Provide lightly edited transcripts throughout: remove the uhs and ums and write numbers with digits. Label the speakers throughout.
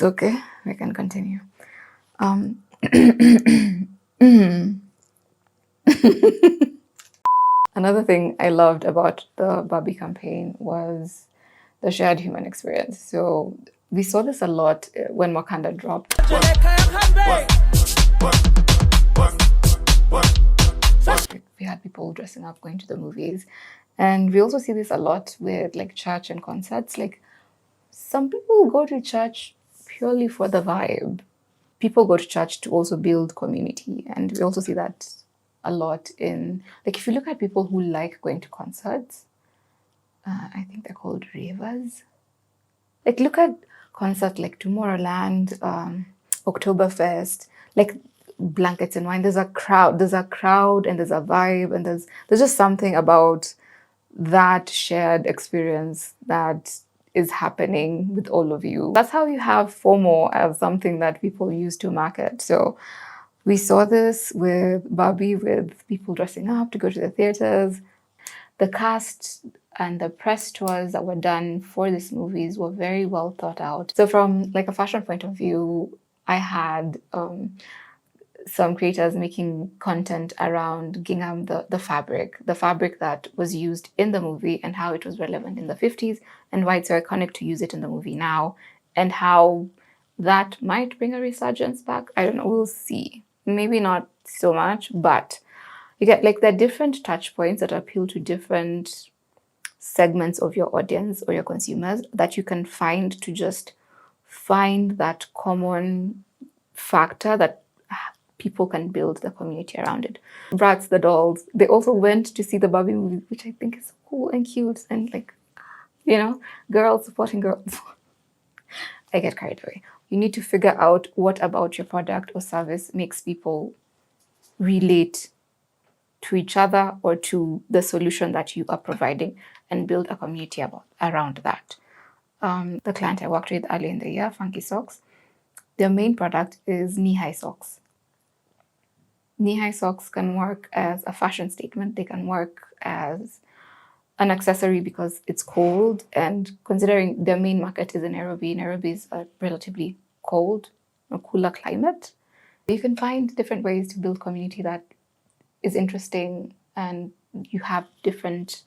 Speaker 1: It's okay. We can continue. Another thing I loved about the Barbie campaign was the shared human experience. So we saw this a lot when Wakanda dropped. We had people dressing up, going to the movies. And we also see this a lot with like church and concerts. Like some people go to church purely for the vibe. People go to church to also build community. And we also see that a lot in, like if you look at people who like going to concerts, I think they're called ravers. Like look at concerts like Tomorrowland, Oktoberfest, like Blankets and Wine. There's a crowd and there's a vibe and there's just something about that shared experience that is happening with all of you. That's how you have FOMO as something that people use to market. So we saw this with Barbie, with people dressing up to go to the theaters. The cast and the press tours that were done for these movies were very well thought out. So from like a fashion point of view, I had some creators making content around gingham, the fabric that was used in the movie and how it was relevant in the 50s and why it's so iconic to use it in the movie now and how that might bring a resurgence back. I don't know, we'll see. Maybe not so much, but you get like the different touch points that appeal to different segments of your audience or your consumers that you can find to just find that common factor that people can build the community around it. Bratz, the dolls, they also went to see the Barbie movie, which I think is cool and cute and like, you know, girls supporting girls. I get carried away. You need to figure out what about your product or service makes people relate to each other or to the solution that you are providing and build a community around that. The client I worked with earlier in the year, Funky Socks, their main product is knee-high socks. Knee-high socks can work as a fashion statement. They can work as an accessory because it's cold, and considering their main market is in Nairobi, Nairobi is a relatively cold or cooler climate. You can find different ways to build community that is interesting and you have different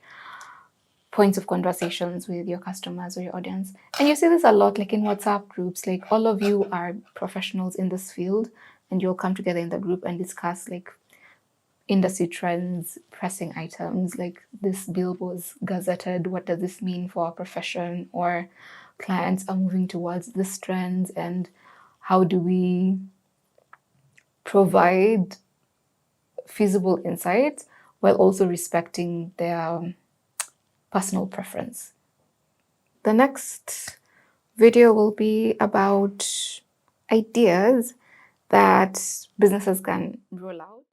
Speaker 1: points of conversations with your customers or your audience. And you see this a lot like in WhatsApp groups, like all of you are professionals in this field and you'll come together in the group and discuss like industry trends, pressing items, like this bill was gazetted, what does this mean for our profession? Or clients are moving towards this trend and how do we provide feasible insights while also respecting their personal preference. The next video will be about ideas that businesses can roll out